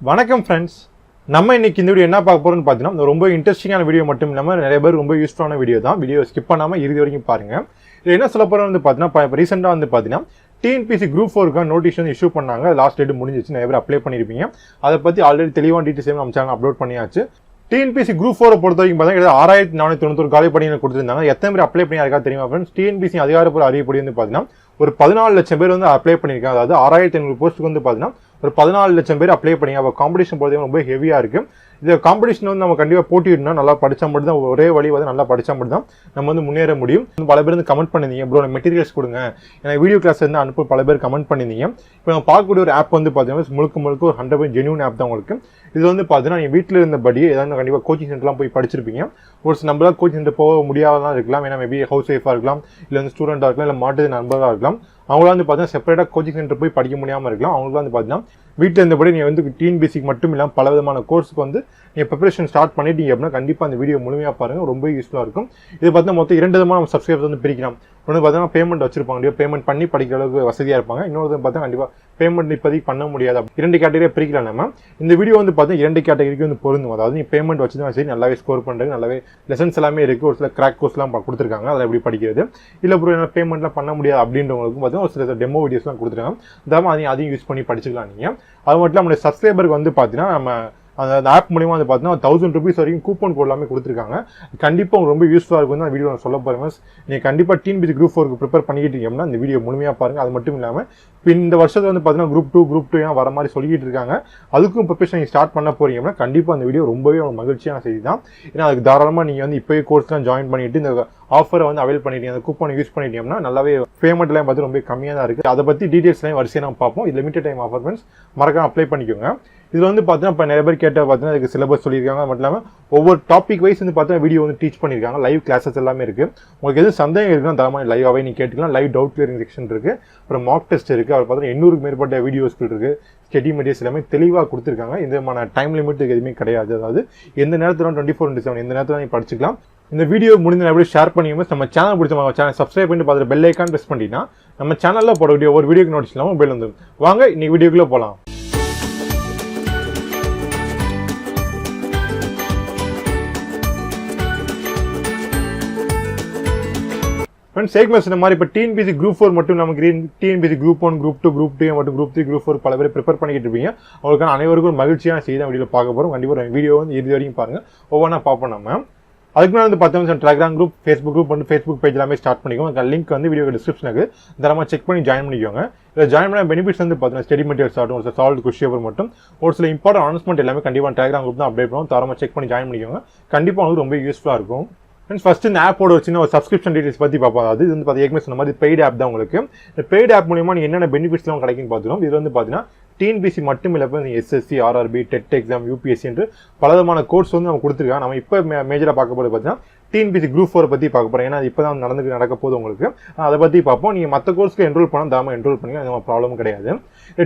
வணக்கம் ஃப்ரெண்ட்ஸ், நம்ம இன்னைக்கு இந்த வீடியோ என்ன பார்க்க போறோம்னு பார்த்தீங்கன்னா ரொம்ப இன்ட்ரெஸ்டிங்கான வீடியோ மட்டும் இல்லாமல் நிறைய பேர் ரொம்ப யூஸ்ஃபுல்லான வீடியோ தான். வீடியோ ஸ்கிப் பண்ணாமல் இறுதி வரைக்கும் பாருங்க. இது என்ன சொல்ல போறோம் வந்து பார்த்தீங்கன்னா, இப்போ ரீசெண்டாக வந்து பார்த்தீங்கன்னா TNPSC குரூப் 4 நோட்டிஃபிகேஷன் இஷ்யூ பண்ணாங்க. லாஸ்ட் டேட் முடிஞ்சிச்சு. நிறைய பேர் அப்ளை பண்ணியிருப்பீங்க. அதை பற்றி ஆல்ரெடி தெளிவான டீட்டெயில்ஸ் நம்ம சேனல் அப்லோட் பண்ணியாச்சு. TNPSC குரூப் 4 பொறுத்த வரைக்கும் பார்த்தீங்கன்னா 6491 காலி பணிகள் கொடுத்துருந்தாங்க. எத்தனை பேர் அப்ளை பண்ணி யாருக்கா தெரியுமா ஃப்ரெண்ட்ஸ்? TNPSC அதிகாரப்பூர்வ அறிவிப்படி வந்து பார்த்தீங்கன்னா ஒரு 14 லட்சம் பேர் வந்து அப்ளை பண்ணியிருக்காங்க. அதாவது 6500 போஸ்ட்டுக்கு வந்து பார்த்தீங்கன்னா ஒரு 14 லட்சம் பேர் அப்ளை பண்ணி. அப்போ காம்படிஷன் பொறுத்தவரைக்கும் ரொம்ப ஹெவியாக இருக்குது. இந்த காம்படிஷன் வந்து நம்ம கண்டிப்பாக போட்டிடணும். நல்லா படித்தா மட்டும் தான், ஒரே வழி வந்து நல்லா படித்தா மட்டும் தான் நம்ம வந்து முன்னேற முடியும். பல பேர் வந்து கமெண்ட் பண்ணியிருந்தீங்க, ப்ரோ மெட்டீரியல்ஸ் கொடுங்க, எனக்கு வீடியோ கிளாஸ் வந்து அனுப்ப பல பேர் கமெண்ட் பண்ணியிருந்தீங்க. இப்போ நம்ம பார்க்கக்கூடிய ஒரு ஆப் வந்து பார்த்தீங்கன்னா முழுக்க ஒரு 100% ஜென்யூன் ஆப் தான் உங்களுக்கு. இது வந்து பார்த்தீங்கன்னா நீங்கள் வீட்டில் இருந்தபடி ஏதாவது கண்டிப்பாக கோச்சிங் சென்டர்லாம் போய் படிச்சிருப்பீங்க. ஒரு சில நம்மளால் கோச்சிங் சென்டர் போக முடியாததான் இருக்கலாம். ஏன்னா மேபி ஹவுஸ் ஒய்ஃபாக இருக்கலாம், இல்லை வந்து ஸ்டூடெண்ட்டாக இருக்கலாம், இல்லை மாட்டு நண்பராக இருக்கலாம். அவங்களாம் வந்து பார்த்தீங்கன்னா செப்பரேட்டாக கோச்சிங் சென்டர் போய் படிக்க முடியாமல் இருக்கலாம். அவங்களுக்கு வந்து பார்த்தீங்கன்னா வீட்டில் இருந்தபடி நீங்கள் வந்து TNPSC மட்டும் இல்லாமல் பல விதமான கோர்ஸுக்கு வந்து நீங்கள் ப்ரிப்பரேஷன் ஸ்டார்ட் பண்ணிட்டீங்க அப்படின்னா கண்டிப்பாக அந்த வீடியோ முழுமையாக பாருங்கள், ரொம்ப யூஸ்ஃபுல்லாக இருக்கும். இது பார்த்தீங்கன்னா மொத்தம் 2 விதமாக நம்ம சப்ஸ்கிரைபர்ஸ் வந்து பிரிக்கலாம். ஒன்று பார்த்தீங்கன்னா பேமெண்ட் வச்சிருப்பாங்க, பேமெண்ட் பண்ணி படிக்கிற அளவுக்கு வசதியாக இருப்பாங்க. இன்னொரு பார்த்தா கண்டிப்பாக பேமெண்ட் இப்போதைக்கு பண்ண முடியாது. 2 கேட்டகரியாக பிரிக்கலாம் நம்ம. இந்த வீடியோ வந்து பார்த்தீங்கன்னா 2 கேட்டகரிக்கு வந்து பொருந்தும். அதாவது நீ பேமெண்ட் வச்சு தான் சரி, நல்லாவே ஸ்கோர் பண்ணுறது, நல்லாவே லெசன்ஸ் எல்லாமே இருக்குது. ஒரு சில கிராக் கோர்ஸ்லாம் கொடுத்துருக்காங்க, அதை எப்படி படிக்கிறது. இல்லை ப்ரோ என்ன பேமெண்ட்லாம் பண்ண முடியாது அப்படின்றவங்களுக்கும் பார்த்தீங்கன்னா ஒரு சில டெமோ வீடியோஸ்லாம் கொடுத்துருக்காங்க. அதாவது அதையும் யூஸ் பண்ணி படிச்சுக்கலாம் நீங்கள். அது மட்டும் நம்மளுடைய சப்ஸ்கிரைபருக்கு வந்து பார்த்தீங்கன்னா நம்ம அந்த ஆப் மூலியமாக வந்து பார்த்தீங்கன்னா 1000 ரூபீஸ் வரைக்கும் கூப்பன் கோட் எல்லாமே கொடுத்துருக்காங்க. கண்டிப்பாக உங்களுக்கு ரொம்ப யூஸ்ஃபுல்லாக இருக்கும் தான் வீடியோ நான் சொல்ல போகிறேன். நீங்கள் கண்டிப்பாக TNPSC குரூப் 4 ப்ரிப்பேர் பண்ணிக்கிட்டு இருக்கீங்கன்னா இந்த வீடியோ முழுமையாக பாருங்கள். அது மட்டும் இல்லாமல் இப்போ இந்த வருஷத்துல வந்து பார்த்தீங்கன்னா குரூப் 2 வர மாதிரி சொல்லிக்கிட்டு இருக்காங்க. அதுக்கும் ப்ரிப்பரேஷன் நீங்கள் ஸ்டார்ட் பண்ண போறீங்கன்னா கண்டிப்பாக அந்த வீடியோ ரொம்பவே மகிழ்ச்சியான செய்தி தான். ஏன்னா அதுக்கு தாராளமாக நீங்கள் வந்து இப்போயே கோர்ஸ்லாம் ஜாயின் பண்ணிட்டு இந்த ஆஃபரை வந்து அவைல் பண்ணிட்டீங்க, அந்த கூப்பனை யூஸ் பண்ணிட்டீங்கன்னா நல்லாவே பேமெண்ட்லாம் பார்த்து ரொம்ப கம்மியாக தான் இருக்குது. அதை பற்றி டீட்டெயில்ஸ்லாம் வரிசையாக நம்ம பார்ப்போம். இது லிமிடெட் டைம் ஆஃபர் ஃப்ரெண்ட்ஸ், மறக்காம அப்ளை பண்ணிக்கோங்க. இது வந்து பார்த்தீங்கன்னா இப்போ நிறைய பேர் கேட்ட பார்த்தீங்கன்னா இதுக்கு சிலபஸ் சொல்லியிருக்காங்க. மட்டும் இல்லாமல் ஒவ்வொரு டாபிக் வைஸ் வந்து பார்த்தீங்கன்னா வீடியோ வந்து டீச் பண்ணியிருக்காங்க. லைவ் கிளாஸஸ் எல்லாமே இருக்குது. உங்களுக்கு எதுவும் சந்தேகம் இருக்குன்னா தரமாக லைவாகவே நீங்கள் கேட்டுக்கலாம். லைவ் டவுட் கிளியரிங் செக்ஷன் இருக்குது, அப்புறம் மார்க் டெஸ்ட் இருக்குது. அவர் பார்த்தீங்கன்னா 800க்கு மேற்பட்ட வீடியோஸ்கள் இருக்குது. ஸ்டடி மெட்டீரியல்ஸ் எல்லாமே தெளிவாக கொடுத்துருக்காங்க. இந்த விதமான டைம் லிமிட் எதுவுமே கிடையாது. அதாவது எந்த நேரத்தில் 24/7 எந்த நேரத்தில் நீங்கள் படிச்சுக்கலாம். இந்த வீடியோ முடிஞ்ச எப்படி ஷேர் பண்ணியும் நம்ம சேனல் பிடிச்ச சேனல் சப்ஸ்கிரைப் பண்ணி பார்த்துட்டு பெல் ஐக்கான் ப்ரெஸ் பண்ணிட்டீங்கன்னா நம்ம சேனலில் போடக்கூடிய ஒரு வீடியோக்கு நோட்டிஃபிகேஷன் மொபைல் வந்து வாங்க இன்னைக்கு வீடியோக்குள்ளே போகலாம். ஃப்ரெண்ட்ஸ், சேக்மெண்ட்ஸ் இந்த மாதிரி இப்போ TNPSC குரூப் 4 மட்டும் நமக்கு TNPSC குரூப் 1, குரூப் 2, குரூப் 3 மற்றும் குரூப் 3, குரூப் 4 பல பேர் ப்ரிப்பேர் பண்ணிக்கிட்டு இருப்பீங்க. அவங்களுக்கான அனைவருக்கும் மகிழ்ச்சியான செய்தி தான் வீடியோ பார்க்க போகிறோம். கண்டிப்பாக வீடியோ வந்து இறுதி வரைக்கும் பாருங்கள், ஒவ்வொன்றா பார்ப்போம். நம்ம அதுக்கு மேலே வந்து பார்த்தோம்னா டெலிகிராம் குரூப், ஃபேஸ்புக் குரூப் வந்து ஃபேஸ்புக் பேஜ் எல்லாமே ஸ்டார்ட் பண்ணிக்கோங்க. லிங்க் வந்து வீடியோ டிஸ்கிரிப்ஷனுக்கு தரமாக செக் பண்ணி ஜாயின் பண்ணிக்கோங்க. இதில் ஜாயின் பண்ண பெனிஃபிட்ஸ் வந்து பார்த்தீங்கன்னா ஸ்டடி மெட்டீரியல்ஸ் ஆகட்டும், ஒரு சில சால்வ் கொஸ்டின் மட்டும் ஒரு சில இம்பார்ட்டன்ட் அனௌன்ஸ்மெண்ட் எல்லாமே கண்டிப்பாக டெலிகிராம் குரூப் தான் அப்டேட் பண்ணுவோம். தரமாக செக் பண்ணி ஜாயின் பண்ணிக்கோங்க. கண்டிப்பாக உங்களுக்கு ரொம்ப யூஸ்ஃபுல்லாக இருக்கும். ஃபர்ஸ்ட் இந்த ஆப்போட ஒரு சின்ன ஒரு சப்ஸ்கிரிப்ஷன் டீடைல்ஸ் பற்றி பார்ப்போம். அதாவது இது வந்து பார்த்தீங்கன்னா சொன்ன மாதிரி பெய்டு ஆப் தான் உங்களுக்கு. இந்த பெய்டு ஆப் மூலியமாக நீங்கள் என்னென்ன பெனிஃபிட்ஸ்லாம் கிடைக்குன்னு பார்த்துருவோம். இது வந்து பார்த்தீங்கன்னா TNPSC மட்டும் இல்லை, SSC, RRB, TET exam, UPSC என்று பலவிதமான கோர்ஸ் வந்து நம்ம கொடுத்துருக்காங்க. நம்ம இப்போ மேஜராக பார்க்க போது பார்த்தீங்கன்னா TNPSC குரூப் 4 பற்றி பார்க்க போகிறோம். ஏன்னா இப்போ தான் நடக்க போகுது உங்களுக்கு. அதை பற்றி பார்ப்போம். நீங்கள் மற்ற கோர்ஸ்க்கு என்ரோல் பண்ணால் தாராளமாக என்ரோல் பண்ணிக்கலாம், எந்த ப்ராப்ளமும் கிடையாது.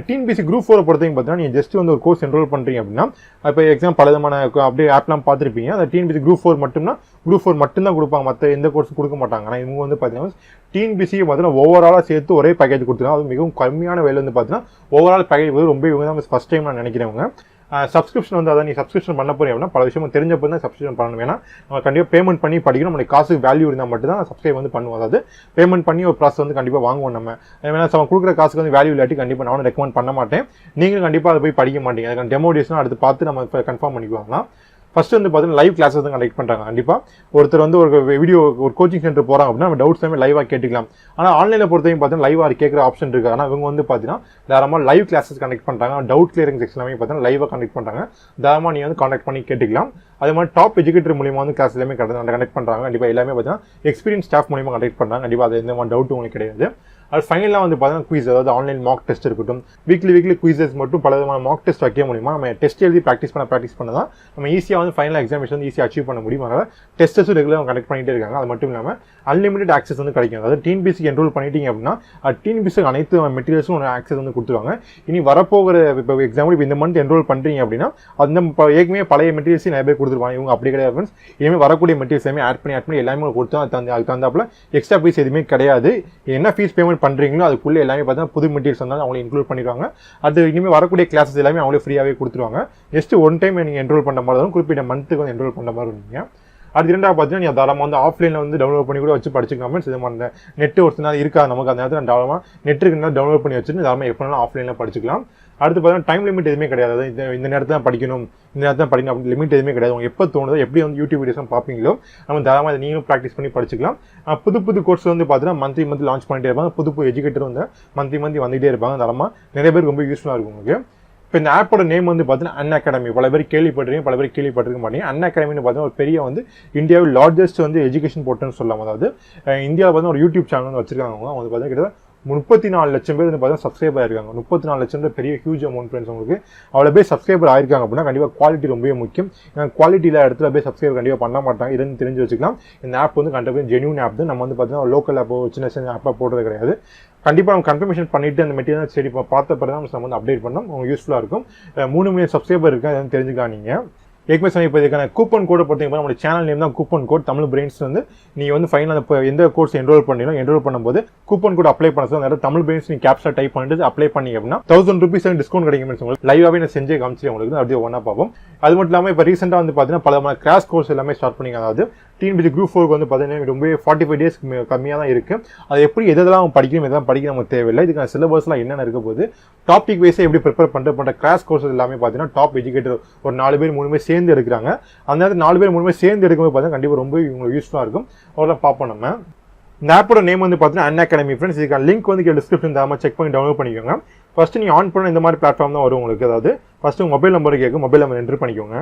TNPSC குரூப் 4 பொறுத்தவரைக்கும் பார்த்தீங்கன்னா நீங்கள் ஜஸ்ட் வந்து ஒரு கோர்ஸ் என்ரோல் பண்ணுறீங்க அப்படின்னா இப்போ எக்ஸாம் பல விதமான அப்படியே ஆப்லாம் பார்த்துருப்பீங்க. அந்த TNPSC குரூப் 4 மட்டும்தான் கொடுப்பாங்க, மற்ற எந்த கோர்ஸும் கொடுக்க மாட்டாங்க. ஆனால் இவங்க வந்து பார்த்தீங்கன்னா TNPSC பார்த்தீங்கன்னா ஓவராலாக சேர்த்து ஒரே பேக்கேஜ் கொடுத்துருக்காங்க. அது மிகவும் கம்மியான விலையில் வந்து பார்த்தீங்கன்னா ஓவரால் பேக்கேஜ் வந்து ரொம்ப இவங்க தான் ஃபஸ்ட் டைம் நான் நினைக்கிறவங்க. சப்ஸ்கிரிப்ஷன் வந்து அதான் நீ சப்ஸ்கிரிப்ஷன் பண்ண போறீங்க அப்படின்னா பல விஷயம் தெரிஞ்சப்போ தான் சப்ஸ்கிரிப்ஷன் பண்ணணும். ஏன்னா நம்ம கண்டிப்பாக பேமெண்ட் பண்ணி படிக்கணும். நம்மளுக்கு காசு வேல்யூ இருந்தால் மட்டும் தான் சப்ஸ்கிரைப் வந்து பண்ணுவோம். அதாவது பேமெண்ட் பண்ணி ஒரு ப்ராசஸ் வந்து கண்டிப்பாக வாங்குவோம். நம்ம ஏன்னா நம்ம கொடுக்குற காசுக்கு வந்து வேல்யூ இல்லாட்டி கண்டிப்பாக நானும் ரெக்கமெண்ட் பண்ண மாட்டேன். நீங்களும் கண்டிப்பாக அதை போய் படிக்க மாட்டீங்க. அதுக்கான டெமோ வீடியோஸ்லாம் அடுத்து பார்த்து நம்ம கன்ஃபார்ம் பண்ணிக்குவாங்களாம். ஃபர்ஸ்ட் வந்து பார்த்தீங்கன்னா லைவ் கிளாஸஸ் தான் கண்டக்ட் பண்ணுறாங்க. கண்டிப்பாக ஒருத்தர் வந்து ஒரு வீடியோ ஒரு கோச்சிங் சென்டர் போகிறாங்க அப்படின்னா நம்ம டவுட்ஸ் எல்லாமே லைவாக கேட்டுக்கலாம். ஆனால் ஆன்லைனில் பொறுத்தவரைக்கும் பார்த்தீங்கன்னா லைவாக கேட்குற ஆப்ஷன் இருக்குது. ஆனால் இவங்க வந்து பார்த்தீங்கன்னா தாராளமாக லைவ் கிளாஸஸ் கண்டக்ட் பண்ணுறாங்க. டவுட் கிளியரிங் செக்ஷன் எல்லாமே பார்த்தீங்கன்னா லைவாக கண்டக்ட் பண்ணுறாங்க. தாராளமாக நீங்கள் வந்து கான்டாக்ட் பண்ணி கேட்டுக்கலாம். அதே மாதிரி டாப் எஜுகேட்டர் மூலியமாக வந்து கிளாஸ் எல்லாமே கண்டக்ட் பண்ணுறாங்க. கண்டிப்பாக எல்லாமே பார்த்தீங்கன்னா எக்ஸ்பீரியன்ஸ் ஸ்டாஃப் மூலியமாக கண்டக்ட் பண்ணுறாங்க. கண்டிப்பாக அது எந்த மாதிரி டவுட் உங்களுக்கு கிடையாது. அது ஃபைனலாக வந்து பார்த்தீங்கன்னா குவிஸ், அதாவது ஆன்லைன் மார்க் டெஸ்ட் இருக்கட்டும், வீக்லி குவிசஸ் மட்டும் பல விதமான மார்க் டெஸ்ட் வைக்க முடியுமா. நம்ம டெஸ்ட் எழுதி ப்ராக்டிஸ் பண்ண தான் நம்ம ஈஸியாக வந்து ஃபைனல் எக்ஸாமினேஷன் வந்து ஈஸியாக அச்சீவ் பண்ண முடியும். அதனால் டெஸ்ட்ஸும் ரெகுலராக கண்டக்ட் பண்ணிகிட்டே இருக்காங்க. அது மட்டும் இல்லாமல் அன்லிமிடெட் ஆக்சஸ் வந்து கிடைக்கும். அதாவது TNPSC என்ரோல் பண்ணிட்டீங்க அப்படின்னா TNPSC அனைத்து மெட்டீரியல்ஸும் ஒரு ஆக்சஸ் வந்து கொடுத்துருவாங்க. இனி வரப்போகிற இப்போ எக்ஸாம்பிள் இப்போ இந்த மந்த் என்ரோல் பண்ணுறீங்க அப்படின்னா அந்த ஏற்கனவே பழைய மெட்டீரியல்ஸ் நிறைய பேர் கொடுத்துருவாங்க. இவங்க அப்படி கிடையாது ஃப்ரெண்ட்ஸ். இனிமேல் வரக்கூடிய மெட்டீரியல்ஸ் எல்லாமே ஆட் பண்ணி எல்லாமே கொடுத்து அதுக்கு தகுந்தாப்புல எக்ஸ்ட்ரா ஃபீஸ் எதுவுமே கிடையாது. என்ன ஃபீஸ் பேமெண்ட் பண்ணுறீங்களோ அதுக்குள்ளே எல்லாமே பார்த்தீங்கன்னா புது மெட்டீரியல்ஸ் வந்தாலும் அவங்களே இன்க்ளூட் பண்ணிடுவாங்க. அது இனிமேல் வரக்கூடிய கிளாஸஸ் எல்லாமே அவங்களே ஃப்ரீயாகவே கொடுத்துருவாங்க. ஜஸ்ட் ஒன் டைம் நீங்கள் என்ரோல் பண்ணுற மாதிரி இருக்கும், குறிப்பிட்ட மந்த்துக்கு வந்து என்ரோல் பண்ணுற மாதிரி இருந்தீங்க. அது இரண்டாவது பார்த்தீங்கன்னா நீங்கள் தாராளமாக வந்து ஆஃப்லைனில் வந்து டவுன்லோட் பண்ணி கூட வச்சு படிச்சுக்கலாம். இது அந்த நெட் ஒரு நாள் இருக்காது நமக்கு, அந்த நேரத்தில் தாராளமாக நெட் இருக்குன்னா டவுன்லோட் பண்ணி வச்சுட்டு தாராளமாக எப்போனாலும் ஆஃப்லைனில் படிச்சுக்கலாம். அடுத்து பார்த்தீங்கன்னா டைம் லிமிட் எதுவுமே கிடையாது. இந்த நேரத்தில் தான் படிக்கணும், இந்த நேரத்தில் படிக்கணும் அப்படி லிமிட் எதுவுமே கிடையாது. உங்களுக்கு எப்போ தோணுதோ எப்படி வந்து யூடியூப் வீடியோஸ்லாம் பார்ப்பீங்களோ நம்ம தாராளமாக அதை நீங்களும் ப்ராக்டிஸ் பண்ணி படிச்சுக்கலாம். புது கோர்ஸ் வந்து பார்த்தீங்கன்னா மந்த்லி லான்ச் பண்ணிட்டே இருப்பாங்க. புது எஜுகேட்டர் வந்து மந்த்லி வந்துகிட்டே இருப்பாங்க. தாராளமாக நிறைய பேருக்கு ரொம்ப யூஸ்ஃபுல்லாக இருக்கும் உங்களுக்கு. இப்போ இந்த ஆப்போட நேம் வந்து பார்த்தீங்கன்னா அன்அகாடமி. பல பேர் கேள்விப்பட்டிருக்கீங்க, பல பேர் கேள்விப்பட்டிருக்க மாட்டீங்க. அன்அகாடமின்னு பார்த்தீங்கன்னா ஒரு பெரிய வந்து இந்தியாவில் லார்ஜஸ்ட் வந்து எஜுகேஷன் போர்ட்டல்னு சொல்லலாம். அதாவது இந்தியாவில் பார்த்தீங்கன்னா ஒரு யூடியூப் சேனல் வந்து வச்சிருக்காங்க. அவங்க வந்து பார்த்தீங்கன்னா கிட்டத்தட்ட 34 லட்சம் பேர் வந்து பார்த்தீங்கன்னா சப்ஸ்கிரைபர் ஆயிருக்காங்க. 34 லட்சம் பெரிய ஹியூஜ் அமௌண்ட் ஃப்ரெண்ட்ஸ். உங்களுக்கு அவ்வளோ பேர் சப்ஸ்கிரைபர் ஆயிருக்காங்க அப்படின்னா கண்டிப்பாக குவாலிட்டி ரொம்பவே முக்கியம். குவாலிட்டியில் இடத்துல போய் சப்ஸ்கிரைபர் கண்டிப்பாக பண்ண மாட்டாங்க. இருந்து தெரிஞ்சு வச்சுக்கலாம். இந்த ஆப் வந்து கண்டிப்பாக ஜென்யூன் ஆப் தான். நம்ம வந்து பார்த்தீங்கன்னா லோக்கல் ஆப்போ சின்ன ஆப்பாக போடுறது கிடையாது. கண்டிப்பாக நம்ம கன்ஃபர்மேஷன் பண்ணிட்டு அந்த மெட்டீரியல் சரி பார்த்த பிறகு தான் நம்ம வந்து அப்டேட் பண்ணோம். உங்களுக்கு யூஸ்ஃபுல்லாக இருக்கும். 3 மில்லியன் சப்ஸ்கிரைபர் இருக்கா எதுவும் தெரிஞ்சுக்கலாம். நீங்கள் ஏற்கனவே சொன்ன இப்போ இதுக்கான கூப்பன் கோடை பார்த்தீங்கன்னா நம்மளோட சேனல் நேம் தான் கூப்பன் கோட் தமிழ் பிரெயின்ஸ். வந்து நீங்கள் வந்து ஃபைனல் இப்போ எந்த கோர்ஸ் என்ரோல் பண்ணீங்களோ என்ரோல் பண்ணும்போது கூப்பன் கோட் அப்ளை பண்ண சொல்லுங்க. தமிழ் பிரெயின்ஸ் நீங்கள் கேப்ஸா டைப் பண்ணிட்டு அப்ளை பண்ணீங்க அப்படின்னா 1000 ரூபீஸ் டிஸ்கவுண்ட் கிடைக்கும். உங்களுக்கு லைவாகவே நான் செஞ்சே காமிச்சு உங்களுக்கு அப்படியே ஒன்றா பார்ப்போம். அது மட்டும் இல்லாமல் இப்போ ரீசெண்டாக வந்து பார்த்தீங்கன்னா பல கிராஷ் கோர்ஸ் எல்லாமே ஸ்டார்ட் பண்ணிங்க. அதாவது TNPSC Group 4 வந்து பார்த்தீங்கன்னா ரொம்ப 45 டேஸ் கம்மியாக தான் இருக்குது. அது எப்படி எதெல்லாம் படிக்கணும் எதெல்லாம் படிக்க நமக்கு தேவையில்லை. இதுக்கான சிலபஸ்லாம் என்னென்ன இருக்க போது டாபிக் வைஸாக எப்படி ப்ரிப்பேர் பண்ணுற கிராஷ் கோர்ஸ் எல்லாமே பார்த்தீங்கன்னா டாப் எஜுகேட்டர் ஒரு 4 பேர் 3 பேர் சேர்ந்து எடுக்கிறாங்க. அந்த நேரத்தில் 4 பேர் 3 பேர் சேர்ந்து எடுக்கும்போது பார்த்தீங்கன்னா கண்டிப்பாக ரொம்ப உங்களுக்கு யூஸ்ஃபுல்லாக இருக்கும். அவ்வளோ பார்ப்போம். நம்ம இந்த ஆப்போட நேம் வந்து பார்த்தீங்கன்னா அன்அகாடமி ஃப்ரெண்ட்ஸ். இதுக்கான லிங்க் வந்து டிஸ்கிரிப்ஷன் தாராளமாக செக் பண்ணி டவுன்லோட் பண்ணிக்கோங்க. ஃபஸ்ட்டு நீங்கள் ஆன் பண்ண இந்த மாதிரி பிளாட்ஃபார்ம் தான் வரும் உங்களுக்கு. அதாவது ஃபஸ்ட்டு உங்கள் மொபைல் நம்பர் கேட்கும், மொபைல் நம்பர் என்ட்ரு பண்ணிக்கோங்க.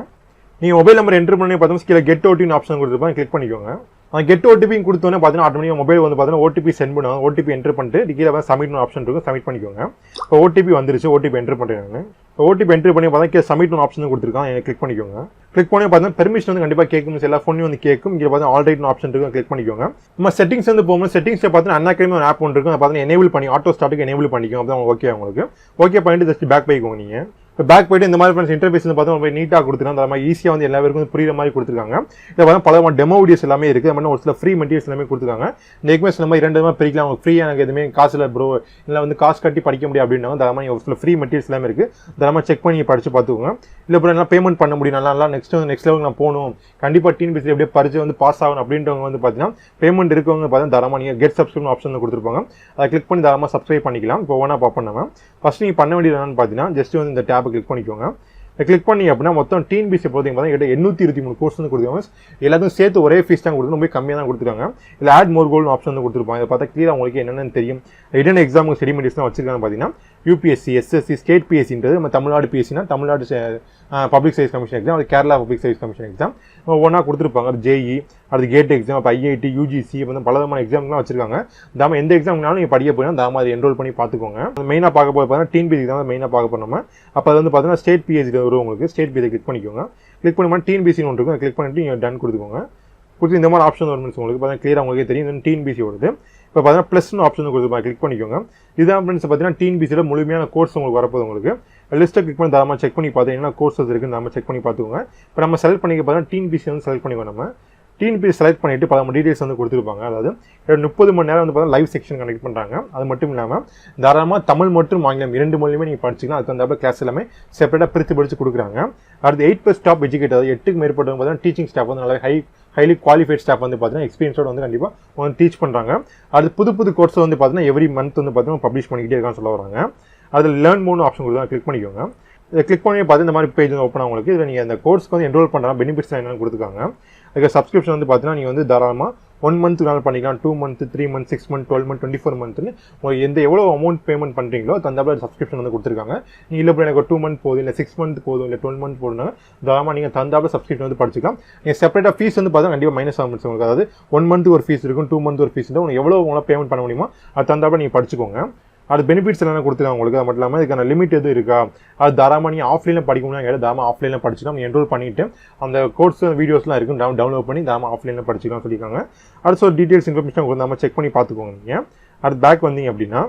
நீங்கள் மொபைல் நம்பர் என்ட்ரு பண்ணி பார்த்தோம்னா கீழே கெட் ஓடிபி ஆப்ஷன் கொடுத்துருப்பாங்க, கிளிக் பண்ணிக்கோங்க. அந்த கெட் ஓடிபி கொடுத்தோன்னே பார்த்தீங்கன்னா ஆட்டோமேட்டிக்காக மொபைல் வந்து பார்த்தீங்கன்னா ஓடிபி சென்ட் பண்ணுவாங்க. ஓடிபி என்ட்ரு பண்ணிட்டு கீழே வந்து சப்மிட் ஆப்ஷன் இருக்கும், சப்மிட் பண்ணிக்கோங்க. இப்போ ஓடிபி வந்துருச்சு, ஓடிபி என்ட்ரு பண்ணுறேன். இப்போ ஓடிபி என்ட்ரு பண்ணி பார்த்தா கீழே சப்மிட் ஆப்ஷன் கொடுத்துருக்காங்க, கிளிக் பண்ணிக்கோங்க. கிளிக் பண்ணி பார்த்தீங்கன்னா பெர்மிஷன் வந்து கண்டிப்பாக கேட்கும், எல்லா ஃபோனையும் வந்து கேட்கும். இங்கே பார்த்தா ஆல்ரைட் ஆப்ஷன் இருக்கும், கிளிக் பண்ணிக்கோங்க. நம்ம செட்டிங்ஸ் வந்து போகும்போது செட்டிங்ஸை பார்த்தீங்கன்னா அன்அகாடமி ஒரு ஆப் ஒன்று இருக்கும். அதை பார்த்தீங்கன்னா எனேபிள் பண்ணி ஆட்டோ ஸ்டார்ட்டுக்கு எனேபிள் பண்ணிக்கோங்க. அப்போ ஓகே உங்களுக்கு ஓகே பண்ணிட்டு ஜஸ்ட் பேக் போய்க்கோங்க. நீங்கள் இப்போ பேக் போய்ட்டு இந்த மாதிரி ஃப்ரெண்ட்ஸ் இன்டர்ஃபேஸ் வந்து பார்த்தா ரொம்ப நீட்டாக கொடுத்துருக்காங்க. அந்த மாதிரி ஈஸியாக வந்து எல்லா பேருக்கும் புரியுற மாதிரி கொடுத்துருக்காங்க. இதை பார்த்தா பல டெமோ வீடியோஸ் எல்லாமே இருக்குது. அது மாதிரி ஒரு சில ஃப்ரீ மெட்டீரியல்ஸ் எல்லாமே கொடுத்துருக்காங்க. இந்த எக்மெஸ் நம்ம 2 பிரிக்கலாம். உங்களுக்கு ஃப்ரீயாக எனக்கு எதுவுமே காசு இல்லை ப்ரோ, இல்லை வந்து காசு கட்டி படிக்க முடியும் அப்படின்னா அந்த மாதிரி ஒரு சில ஃப்ரீ மெட்டீரியல்ஸ் எல்லாமே இருக்குது. அதெல்லாம் செக் பண்ணி படித்து பார்த்துக்கோங்க. இல்லை ப்ரோ எல்லாம் பேமெண்ட் பண்ண முடியும், நல்லா நெக்ஸ்ட் லெவலுக்கு நான் போகணும், கண்டிப்பாக TNPSC எப்படியே பரிச்சு வந்து பாஸ் ஆகணும் அப்படின்றவங்க வந்து பார்த்தீங்கன்னா பேமெண்ட் இருக்கவங்க பார்த்தீங்கன்னா தாராளமாக நீங்கள் கெட் சப்ஸ்கிரிப்ஷன் ஆப்ஷன் கொடுத்துருப்பாங்க. அதை கிளிக் பண்ணி தாராளமாக சப்ஸ்கிரைப் பண்ணிக்கலாம். இப்போ ஒன்றா பார்ப்போம். நம்ம ஃபஸ்ட் நீங்கள் பண்ண வேண்டியது என்னன்னு பார்த்தீங்கன்னா ஜஸ்ட் வந்து இந்த டேப்பை கிளிக் பண்ணிக்கோங்க. கிளிக் பண்ணி அப்படின்னா மொத்தம் TNPSC பார்த்தீங்கன்னா 823 கோர்ஸ் வந்து கொடுத்துருக்காங்க. எல்லாத்தையும் சேர்த்து ஒரே ஃபீஸ் தான் கொடுத்து ரொம்ப கம்மியாக தான் கொடுத்துருக்காங்க. இல்லை ஆட் மோர் கோல்டு ஆப்ஷன் வந்து கொடுத்துருப்பாங்க. இதை பார்த்தா கிளியராக உங்களுக்கு என்னென்னு தெரியும். என்னென்ன எக்ஸாமுக்கு ஸ்டடி மெட்டீரியல்ஸ் தான் வச்சிருக்காங்க பார்த்தீங்கன்னா UPSC, SSC, ஸ்டேட் PSCன்றது நம்ம தமிழ்நாடு PSCனா Tamil Nadu public service commission exam, அது Kerala public service commission exam ஒன்றா கொடுத்துருப்பாங்க. அது JE, அது கேட் எக்ஸாம், அப்போ IIT, UGC வந்து பல விதமான எக்ஸாம்லாம் வச்சிருக்காங்க. தாம எந்த எக்ஸாம்னாலும் நீங்கள் படிக்க போனால் தாம அதை என்ரோல் பண்ணி பார்த்துக்கோங்க. மெயினாக பார்க்க போது பார்த்தீங்கன்னா TNPSC தான் மெயினாக பார்க்க போகிறோம். அப்போ அது வந்து பார்த்தீங்கன்னா ஸ்டேட் PSC வரும் உங்களுக்கு. ஸ்டேட் PSC கிளிக் பண்ணிக்கோங்க. கிளிக் பண்ணி TNPSC ஒன்று இருக்கும், கிளிக் பண்ணிட்டு நீங்கள் டன் கொடுத்துக்கோங்க. கொடுத்து இந்த மாதிரி ஆப்ஷன் வரும் உங்களுக்கு பார்த்தீங்கன்னா கிளியராக உங்களுக்கே தெரியும். TNPSC வருது. இப்போ பார்த்தீங்கன்னா ப்ளஸ்னு ஆப்ஷன் கொடுத்துருப்பாங்க, கிளிக் பண்ணிக்கோங்க. இதுதான் ஃப்ரெண்ட்ஸ் பார்த்தீங்கன்னா TNPSCயில் முழுமையான கோர்ஸ் உங்களுக்கு வரப்போது. உங்களுக்கு லிஸ்ட்டை கிளிக் பண்ணி தாராளமாக செக் பண்ணி பார்த்தீங்கன்னா கோர்ஸஸ் இருக்குன்னு நம்ம செக் பண்ணி பார்த்துக்கோங்க. இப்போ நம்ம செலக்ட் பண்ணிக்க பார்த்தீங்கன்னா TNPSC வந்து செலக்ட் பண்ணிக்கோங்க. நம்ம TNPSC செலக்ட் பண்ணிட்டு பல டீடைல்ஸ் வந்து கொடுத்துருப்பாங்க. அதாவது 30 மணி நேரம் வந்து பார்த்தீங்கன்னா லைவ் செக்ஷன் கனெக்ட் பண்ணுறாங்க. அது மட்டும் இல்லாமல் தாராளமாக தமிழ் மற்றும் ஆங்கிலம் 2 மொழியுமே நீங்கள் படிச்சிக்கலாம். அதுக்கு தகுந்த கிளாஸ் எல்லாமே செப்பரேட்டாக பிரித்து கொடுக்குறாங்க. அடுத்து 8+ டாப் எஜுகேட்டர், அதாவது 8க்கு மேற்பட்டவங்க பார்த்தீங்கன்னா டீச்சிங் ஸ்டாஃப் வந்து நல்லா ஹைலி குவாலிஃபைட் ஸ்டாஃப் வந்து பார்த்தீங்கன்னா எக்ஸ்பீரியன்ஸோட வந்து கண்டிப்பாக வந்து டீச் பண்ணுறாங்க. அடுத்து புது கோர்ஸ் வந்து பார்த்தீங்கன்னா எவ்ரி மந்த் வந்து பார்த்தீங்கன்னா பப்ளிஷ் பண்ணிக்கிட்டே இருக்கான்னு சொல்ல வராங்க. அதில் லேர்ன் மோர் ஆப்ஷன் கொடுத்தா கிளிக் பண்ணிக்கோங்க. இதை கிளிக் பண்ணி பார்த்து இந்த மாதிரி பேஜ் வந்து ஓப்பன் ஆகும் உங்களுக்கு. இதில் நீங்கள் அந்த கோர்ஸ்க்கு வந்து என்ரோல் பண்ணுற பெனிஃபிட்ஸ் என்னென்னு கொடுத்துருக்காங்க. அதுக்கு சப்ஸ்கிரிப்ஷன் வந்து பார்த்தீங்கன்னா நீங்கள் வந்து தாராளமாக 1 மந்த்துக்கு பண்ணிக்கலாம், 2 மந்த், 3 மந்த், 6 மந்த், 12 மந்த், 24 மந்த்னு உங்களுக்கு எவ்வளோ அமௌண்ட் பேமெண்ட் பண்ணுறீங்களோ அந்த சப்ஸ்கிரிப்ஷன் வந்து கொடுத்துருக்காங்க. நீங்கள் இல்லை எனக்கு 2 மந்த் போதும், இல்லை 6 மந்த் போதும், இல்லை 12 மந்த் போதும்னா தாராளமாக நீங்கள் தந்தாப்புல சப்ஸ்கிரிப்ஷன் வந்து படிச்சிக்கலாம். நீங்கள் செப்பரேட்டாக ஃபீஸ் வந்து பார்த்தா கண்டிப்பாக மைனஸ் ஆகும் உங்களுக்கு. அதாவது 1 மந்த் ஒரு ஃபீஸ் இருக்கும், 2 மந்த் ஒரு ஃபீஸ் இருக்கும். உங்களுக்கு எவ்வளோ உங்களால் பேமெண்ட் பண்ண முடியுமோ அது தந்தாப்புல நீங்கள் படிச்சுக்கோங்க. அது பெனிஃபிட்ஸ் என்னென்ன கொடுத்துருக்காங்க உங்களுக்கு. அது மட்டும் இல்லாமல் இதுக்கான லிமிட் எதுவும் இருக்கா, அது தாராளமாக நீங்கள் ஆஃப்லைனில் படிக்கணும்னா தாராளமாக ஆஃப்லைனில் படிச்சுக்கலாம். நீங்கள் என்ரோல் பண்ணிவிட்டு அந்த கோர்ஸ் வீடியோஸ்லாம் இருக்கும் டவுன்லோட் பண்ணி தாராளமாக ஆஃப்லைனில் படிச்சுக்கலாம் சொல்லியிருக்காங்க. அடுத்து ஒரு டீட்டெயில்ஸ் இன்ஃபர்மேஷன் உங்களுக்கு நம்ம செக் பண்ணி பார்த்துக்கோங்க. நீங்கள் அடுத்து பேக் வந்தீங்க அப்படின்னா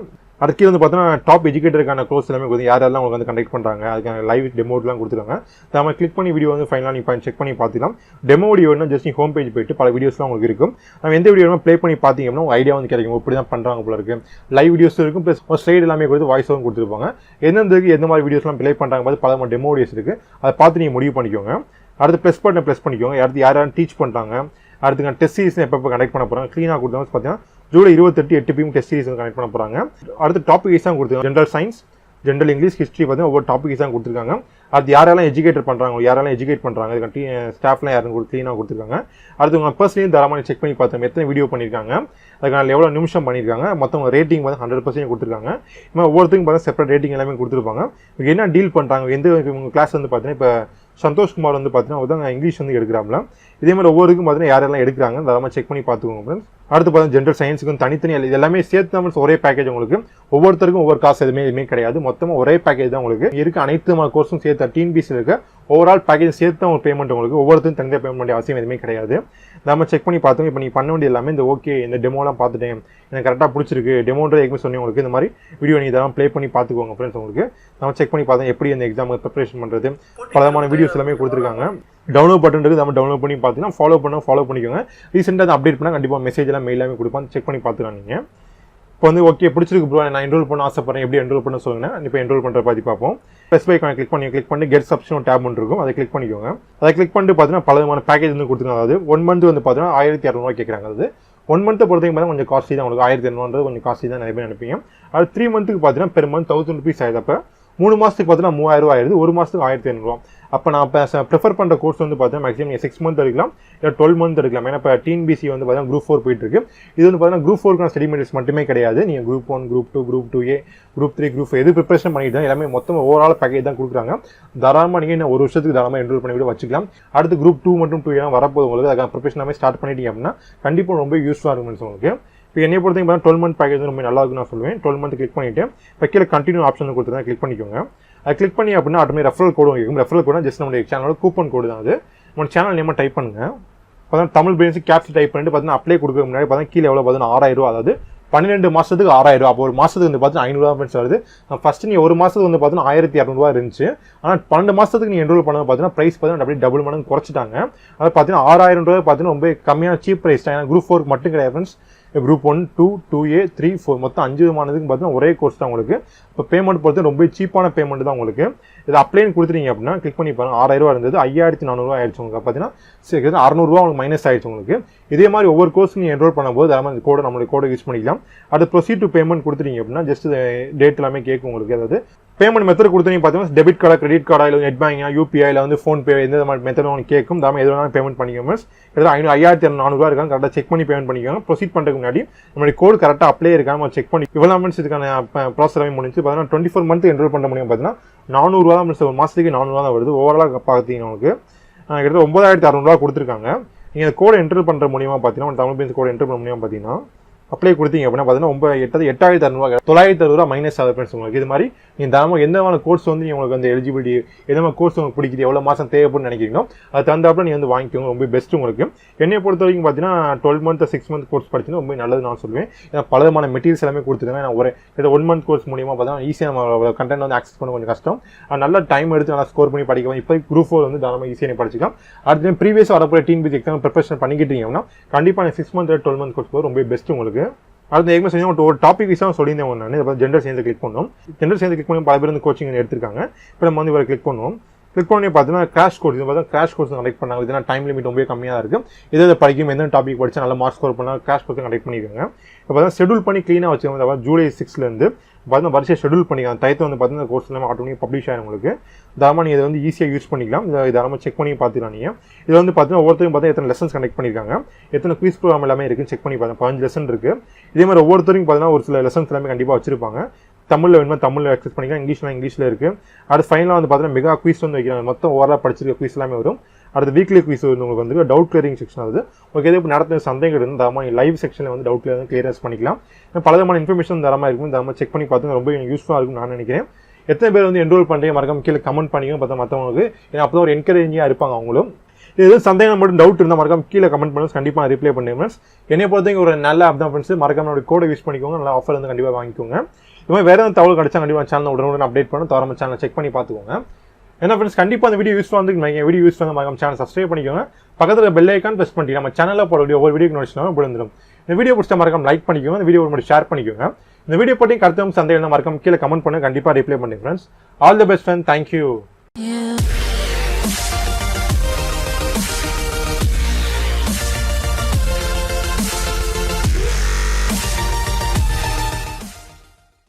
அடுத்து வந்து பார்த்தீங்கன்னா டாப் எஜுகேட்டருக்கான கோர்ஸ் எல்லாமே கொடுத்து யாரெல்லாம் உங்களுக்கு வந்து கண்டக்ட் பண்ணுறாங்க அதுக்கான லைவ் டெமோலாம் கொடுத்துருக்காங்க. நம்ம கிளிக் பண்ணி வீடியோ வந்து ஃபைனலாக நீங்கள் செக் பண்ணி பார்த்துக்கலாம். டெமோ வீடியோ வேணும் ஜஸ்ட் நீங்கள் ஹோம் பேஜ் போயிட்டு பல வீடியோஸ்லாம் உங்களுக்கு இருக்கும். நம்ம எந்த வீடியோ ப்ளே பண்ணி பார்த்தீங்கன்னா உங்கள் ஐடியா வந்து கிடைக்கும் இப்படி தான் பண்ணுறாங்க போல இருக்குது. லைவ் வீடியோஸ் இருக்கும் ப்ளஸ் ஒரு ஸ்லைடு எல்லாமே கொடுத்து வாய்ஸும் கொடுத்துருப்பாங்க. எந்தெந்தக்கு எந்த மாதிரி வீடியோஸ்லாம் ப்ளே பண்ணுறாங்க பார்த்து பல டெமோ வீடியோஸ் இருக்குது. அதை பார்த்து நீங்கள் முடிவு பண்ணிக்கோங்க. அடுத்து ப்ளஸ் பட்டனை ப்ளஸ் பண்ணிக்கோங்க. அடுத்து யாரும் டீச் பண்ணுறாங்க அடுத்து டெஸ்ட் சீரிஸ் எப்போ கனெக்ட் பண்ண போகிறாங்க க்ளீனாக கொடுத்தாங்க. பார்த்தீங்கன்னா July 28 8 PM test series connect பண்ண போகிறாங்க. அடுத்து டாபிக் வைஸ் தான் கொடுத்துருக்காங்க. General science, general English, history பார்த்தீங்கன்னா ஒவ்வொரு டாபிக் வைஸ் தான் கொடுத்துருக்காங்க. அது யாரெல்லாம் எஜுகேட்டர் பண்ணுறாங்க யாரெல்லாம் எஜுகேட் பண்ணுறாங்க அதுக்கு ஸ்டாஃப்லாம் யாரும் க்ளீனாக கொடுத்துருக்காங்க. அடுத்து உங்கள் பர்சனையும் தரமான செக் பண்ணி பார்த்தோம் எத்தனை வீடியோ பண்ணியிருக்காங்க அதுக்கான எவ்வளோ நிமிஷம் பண்ணியிருக்காங்க மொத்தம் ரேட்டிங் வந்து 100% கொடுத்துருக்காங்க. இப்போ ஒவ்வொருத்தருக்கும் பார்த்தா செப்பரேட் ரேட்டிங் எல்லாமே கொடுத்துருப்பாங்க. என்ன டீல் பண்ணுறாங்க எந்த உங்கள் கிளாஸ் வந்து பார்த்தீங்கன்னா இப்போ சந்தோஷ்குமார் வந்து பார்த்தீங்கன்னா இங்கிலீஷ் வந்து எடுக்கிறாங்களா இதே மாதிரி ஒவ்வொருக்கும் பார்த்தீங்கன்னா யாரெல்லாம் எடுக்கிறாங்க அதெல்லாம் செக் பண்ணி பார்த்துக்கோங்க ஃப்ரெண்ட்ஸ். அடுத்து பார்த்தீங்கன்னா ஜென்ரல் சயின்ஸுக்கும் தனித்தனி இது எல்லாமே சேர்த்து தான் ஒரே பேக்கேஜ் உங்களுக்கு ஒவ்வொருத்தருக்கும் ஒவ்வொரு காசு எதுவுமே கிடையாது. மொத்தமாக ஒரே பேக்கேஜ் தான் உங்களுக்கு இருக்க அனைத்து கோர்ஸும் சேர்த்து TNPSC இருக்க ஓவரால் பேக்கேஜ் சேர்த்து தான் ஒரு பேமெண்ட் உங்களுக்கு ஒவ்வொருத்தரும் தனியாக பேமெண்ட் பண்ண அவசியம் எதுவுமே கிடையாது. நம்ம செக் பண்ணி பார்த்தோம். இப்போ நீங்கள் பண்ண வேண்டிய எல்லாமே இந்த ஓகே இந்த டெமோலாம் பார்த்துட்டேன் எனக்கு கரெக்டாக பிடிச்சிருக்கு டெமோன்ற எதுவுமே சொன்னேன் உங்களுக்கு இந்த மாதிரி வீடியோ நீங்கள் இதெல்லாம் ப்ளே பண்ணி பார்த்துக்கோங்க ஃப்ரெண்ட்ஸ். உங்களுக்கு நம்ம செக் பண்ணி பார்த்தோம் எப்படி இந்த எக்ஸாமுக்கு ப்ரிப்பரேஷன் பண்ணுறது பலமான வீடியோஸ் எல்லாமே கொடுத்துருக்காங்க. டவுன்லோட் பட்டன் நம்ம டவுன்லோட் பண்ணி பார்த்தீங்கன்னா ஃபாலோ பண்ணிக்கோங்க. ரீசெண்டாக அதை அப்டேட் பண்ணால் கண்டிப்பாக மெசேஜ் எல்லாம் மெயில் எல்லாமே கொடுப்பாங்க செக் பண்ணி பார்த்துக்கலாம். நீங்கள் இப்போ வந்து ஓகே பிடிச்சிருக்கு ப்ரோ நான் என்ரோல் பண்ண ஆசைப்படுறேன் எப்படி என்ரோல் பண்ண சொல்லுங்க. இப்போ என்ரோல் பண்ணுற பார்த்து பார்ப்போம். ப்ளஸ் பை கிளிக் பண்ணி கெட் சப்ஸ்கிரிப்ஷன் டேப் இருக்கும் அதை கிளிக் பண்ணிக்கோங்க. அதை கிளிக் பண்ணிட்டு பார்த்தீங்கன்னா பல விதமான பேக்கேஜ் வந்து கொடுத்துருக்காங்க. அதாவது 1 மந்த் வந்து பார்த்தீங்கன்னா 1200 கேட்குறாங்க. அது 1 மந்த் பொறுத்தவரைக்கும் பார்த்தா கொஞ்சம் காஸ்ட்லி தான் உங்களுக்கு 1200 கொஞ்சம் காஸ்ட்லி தான் நிறைய பேர் நினைப்பீங்க. அது 3 மந்த்துக்கு பார்த்தீங்கன்னா பெர் மந்த் 1000 rupees ஆயிடுது. அப்போ 3 மாதத்துக்கு பார்த்தீங்கன்னா 3000 ஆயிடுது. ஒரு மாதத்துக்கு 1500. அப்போ நான் இப்போ ப்ரிஃபர் பண்ணுற கோர்ஸ் வந்து பார்த்தீங்கன்னா மேக்ஸிமம் நீங்கள் 6 மந்த் எடுக்கலாம் இல்லை 12 மந்த் எடுக்கலாம். ஏன்னா இப்போ TNPSC வந்து பார்த்தீங்கன்னா Group 4 போயிட்டு இருக்கு. இது வந்து பார்த்தீங்கன்னா Group 4க்கான ஸ்டடி மெட்டீரியல்ஸ் மட்டுமே கிடையாது. நீங்கள் Group 1, Group 2, Group 2A, Group 3, Group 4 எது ப்ரிப்பரேஷன் பண்ணிட்டு தான் எல்லாமே மொத்தம் ஓவரால் பேக்கேஜ் தான் கொடுக்குறாங்க. தாராளமாக நீங்கள் இன்னும் ஒரு வருஷத்துக்கு தாராளமாக என்ரோல் பண்ணி கூட வச்சுக்கலாம். அடுத்து Group 2 மற்றும் 2A வரப்போது உங்களுக்கு அதுக்கான ப்ரிப்பரேஷன் ஸ்டார்ட் பண்ணிட்டீங்க அப்படின்னா கண்டிப்பாக ரொம்ப யூஸ்ஃபுல்லாக இருக்கும் உங்களுக்கு. இப்போ என்னை பொறுத்தவரைக்கும் பார்த்தீங்கன்னா 12 மந்த் பேக்கேஜ் ரொம்ப நல்லா இருக்குன்னு நான் சொல்லுவேன். 12 மந்த் கிளிக் பண்ணிவிட்டு இப்போ கீழே கண்டினியூ ஆப்ஷன் கொடுத்துருந்தா கிளிக் பண்ணிக்கோங்க. அது கிளிக் பண்ணி அப்படின்னா ஆட்டோமேட்டிக் ரெஃபரல் கோடு இருக்கும். ரெஃபரல் கோடு ஜஸ்ட் நம்மளுடைய சேனலோட கூப்பன் கோடு தான். அது நம்ம சேனல் நேமாக டைப் பண்ணுங்க. பார்த்தா தமிழ் பேசி கேப்ஸ் டைப் பண்ணிட்டு பார்த்தீங்கன்னா அப்ளை கொடுக்க முன்னாடி பார்த்தா கீழே எவ்வளோ பார்த்தீங்கன்னா 6000 ரூபா. அதாவது 12 மாதத்துக்கு 6000 அப்போ ஒரு மாதத்துக்கு வந்து பார்த்தீங்கன்னா 500 ரூபா வருது. ஃபர்ஸ்ட் நீ ஒரு மாதத்துக்கு வந்து பார்த்தீங்கன்னா 1200 ரூபா இருந்துச்சு. ஆனால் 12 மாதத்துக்கு நீ என்ரோல் பண்ண பார்த்தீங்கன்னா ப்ரைஸ் பார்த்தீங்கன்னா அப்படியே டபுள் மடங்கு குறைச்சிட்டாங்க. அது பார்த்தீங்கன்னா 6000 ரூபாய் பார்த்தீங்கன்னா ரொம்ப கம்மியான சீப் ப்ரைஸ் தான். ஏன்னா Group 4 மட்டும் கிடையாது ஃப்ரெண்ட்ஸ். Group 1, 2, 2A, 3, 4 மொத்தம் 5 விதமானதுக்கு பார்த்தீங்கன்னா ஒரே கோர்ஸ் தான் உங்களுக்கு. இப்போ பேமெண்ட் பொறுத்து ரொம்ப சீப்பான பேமெண்ட் தான் உங்களுக்கு. இது அப்ளைன்னு கொடுத்துட்டீங்க அப்படின்னா கிளிக் பண்ணி பாருங்க 6000 ரூபா இருந்தது 5400 ஆயிடுச்சு உங்களுக்கு. பார்த்தீங்கன்னா 600 ரூபா உங்களுக்கு மைனஸ் ஆயிடுச்சு உங்களுக்கு. இதே மாதிரி ஒவ்வொரு கோர்ஸ் நீங்கள் என்ரோல் பண்ணும்போது அதெல்லாம் இந்த கோடை நம்மளுடைய கோடை யூஸ் பண்ணிக்கலாம். அடுத்து ப்ரொசீட் டு பேமெண்ட் கொடுத்துட்டீங்க அப்படின்னா ஜஸ்ட் டேட் எல்லாமே கேட்கும் உங்களுக்கு. அதாவது பேமெண்ட் மெத்தட் கொடுத்தீங்க பார்த்தீங்கன்னா டெபிட் கார்டா கிரெடிட் கார்டா இல்லை நெட் பேங்கிங்கா யூபிஐ இல்லை வந்து ஃபோன்பே எந்த மாதிரி மெத்தட் உங்களுக்கு கேட்கும். தாம எது வேணாலும் பேமெண்ட் பண்ணிக்கோங்க. கிட்டத்தட்ட 5400 ரூபா இருக்காங்க. கரெக்டாக செக் பண்ணி பேமெண்ட் பண்ணிக்கோங்க. ப்ரொசீட் பண்ணுறதுக்கு முன்னாடி நம்மளுடைய கோடு கரெக்டாக அப்ளை இருக்காங்க நம்ம செக் பண்ணி இவ்வளோ மந்த்ஸ் இதுக்கான ப்ராசஸ் எல்லாமே முடிஞ்சு பார்த்தீங்கன்னா 24 மந்த் என்ரோல் பண்ண முடியும். பார்த்தீங்கன்னா 400 ரூபா தான் ஒரு மாதத்துக்கு 400 ரூபா தான் வருது. ஓவராலாக பார்த்தீங்கன்னா உங்களுக்கு கிட்டத்தட்ட 9600 ரூபா கொடுத்துருக்காங்க. நீங்கள் இந்த கோடை என்டர் பண்ணுற மூலியமாக பார்த்தீங்கன்னா தமிழ் பேங்க் கோடை என்டர் பண்ண முடியுமா பார்த்தீங்கன்னா அப்ளை கொடுத்தீங்க அப்படின்னா பார்த்தீங்கன்னா 8600 ரூபா 960 ரூபா மைனஸ் ஆகுது ஃப்ரெண்ட்ஸ் உங்களுக்கு. இது மாதிரி நீங்கள் தாராளமாக எந்த மாதிரி கோர்ஸ் வந்து உங்களுக்கு அந்த எலிஜிபிலிட்டி எந்த மாதிரி கோர்ஸ் உங்களுக்கு பிடிக்குது எவ்வளோ மாதம் தேவைப்படுன்னு நினைக்கிறீங்களோ அது தகுந்தாப்புல நீங்கள் வந்து வாங்கிக்கோங்க. ரொம்ப பெஸ்ட் உங்களுக்கு. என்னை பொறுத்த வரைக்கும் பார்த்தீங்கன்னா 12 மந்த் 6 மந்த் கோர்ஸ் படிச்சுன்னா ரொம்ப நல்லது நான் சொல்லுவேன். ஏன்னா பலமான மெட்டீரியல்ஸ் எல்லாமே கொடுத்துருக்கேன். நான் ஒரு 1 மந்த் கோர்ஸ் மூலியமாக பார்த்தீங்கன்னா ஈஸியாக நம்ம கண்டென்ட் வந்து ஆக்சஸ் பண்ண கொஞ்சம் கஷ்டம். நல்ல டைம் எடுத்து நல்லா ஸ்கோர் பண்ணி படிக்கலாம். இப்போ Group 4 வந்து தாராளமாக ஈஸியாக படிச்சிக்கலாம். அடுத்து ப்ரீவியஸ் வரப்போ TNPSC எக்ஸாம் ப்ரிப்பரேஷன் பண்ணிக்கிட்டீங்க அப்படின்னா கண்டிப்பாக 6 மந்த் 12 மந்த் கோர்ஸ் போது ரொம்ப பெஸ்ட் உங்களுக்கு. அடுத்து ஏற்கனவே செஞ்சு ஒரு டாபிக் விஷயம் சொல்லியிருந்தேன் நான். இதை ஜெண்டர் சேர்ந்து கிளிக் பண்ணோம். ஜெண்டர் சேர்ந்து கிளிக் பண்ணி பல பேர் வந்து கோச்சிங் எடுத்திருக்காங்க. இப்போ நம்ம வந்து இவரை கிளிக் பண்ணுவோம். கிளிக் பண்ணி பார்த்தீங்கன்னா கிராஷ் கோர்ஸ் இது பார்த்தா கிராஷ் கோர்ஸ் கனெக்ட் பண்ணாங்க. இதெல்லாம் டைம் லிமிட் ரொம்ப கம்மியாக இருக்குது. இதை படிக்கும் எந்த டாபிக் படித்தா நல்ல மார்க் ஸ்கோர் பண்ணால் கிராஷ் கோர்ஸ் கனெக்ட் பண்ணியிருக்காங்க. இப்போ பார்த்தா ஷெடியூல் பண்ணி க்ளீனாக வச்சுக்கோங்க. ஜூலை 6லேருந்து பார்த்தீங்கன்னா வருஷம் ஷெடியூல் பண்ணிக்கலாம். டயத்தை வந்து பார்த்தீங்கன்னா கோர்ஸ் எல்லாமே ஆட்டோமேட்டிக் பப்ளிஷ் ஆகும் உங்களுக்கு. தாராளமாக நீங்கள் இதை வந்து ஈஸியாக யூஸ் பண்ணிக்கலாம். இதை தாராளமாக செக் பண்ணி பார்த்துக்கலாம். நீங்கள் இதில் வந்து பார்த்தீங்கன்னா ஒவ்வொருத்தரும் பார்த்தா எத்தனை லெசன்ஸ் கனெக்ட் பண்ணியிருக்காங்க எத்தனை குவிஸ் ப்ரோக்ராம் எல்லாமே இருக்குன்னு செக் பண்ணி பார்த்தா 15 லெசன் இருக்குது. இதே மாதிரி ஒவ்வொருத்தருக்கும் பார்த்தீங்கன்னா ஒரு சில லெசன்ஸ் எல்லாமே கண்டிப்பாக வச்சிருப்பாங்க. தமிழில் வேணுமா தமிழில் அக்சஸ் பண்ணிக்கலாம். இங்கிலீஷில் இருக்குது. அடுத்து ஃபைனலாக வந்து பார்த்தீங்கன்னா மெகா குவிஸ் வந்து வைக்கிறாங்க. மொத்தம் ஓவராக படிச்சிருக்க குவிஸ் எல்லாமே வரும். அடுத்து வீக்லி குவிஸ் உங்களுக்கு வந்து டவுட் கிளியரிங் செக்ஷன் ஆகுது. ஓகே எது இப்போ நடத்துகிற சந்தேகம் இருந்தால் தாராளமாக லைவ் செக்ஷனில் வந்து டவுட் கிளியரன்ஸ் பண்ணிக்கலாம். பலவிதமான இன்ஃபர்மேஷன் தாராளமாக இருக்கும். தாராளமாக செக் பண்ணி பார்த்து ரொம்ப யூஸ்ஃபுல்லாக இருக்கும்னு நான் நினைக்கிறேன். எத்தனை பேர் வந்து என்ரோல் பண்ணுறீங்க மறக்காம கீழே கமெண்ட் பண்ணிக்கணும். பார்த்தா மற்றவங்களுக்கு ஏன்னா அப்போ தான் ஒரு என்கரேஜிங்காக இருப்பாங்க அவங்களும். இது சந்தேகம் மட்டும் டவுட் இருந்தால் மறக்காம கீழே கமெண்ட் பண்ணுங்க. கண்டிப்பாக ரிப்ளை பண்ணுங்க ஃப்ரெண்ட்ஸ். என்னை பொறுத்தவரைக்கும் ஒரு நல்ல ஆப் தான் ஃப்ரெண்ட்ஸ். மறக்காம கோடை யூஸ் பண்ணிக்கோங்க. நல்ல ஆஃபர் வந்து கண்டிப்பாக வாங்கிக்கோங்க. இது மாதிரி வேறு எதாவது தகவல் கிடைச்சா கண்டிப்பாக சேனல் உடனே அப்டேட் பண்ணி தவிர சேனலை செக் பண்ணி பார்த்துக்கோங்க. ஏன்னா ஃப்ரெண்ட்ஸ் கண்டிப்பாக அந்த வீடியோ யூஸ் வந்து வீடியோ யூஸ் வந்து மறக்காம சேனல் சப்ஸ்கிரைப் பண்ணிக்கோங்க. பக்கத்தில் பெல் ஐக்கான் ப்ரெஸ் பண்ணி நம்ம சேனலில் போட ஒவ்வொரு வீடியோ நோட்டிஃபிகேஷன் இப்படி வந்துடும். இந்த வீடியோ பிடிச்சா மறக்காம லைக் பண்ணிக்கோங்க. இந்த வீடியோ மட்டும் ஷேர் பண்ணிக்கோங்க. இந்த வீடியோ பற்றி கருத்தும் சந்தேகம் மறக்காம கீழே கமெண்ட் பண்ணி கண்டிப்பாக ரிப்ளை பண்ணுங்க friends. All the best friend. Thank you.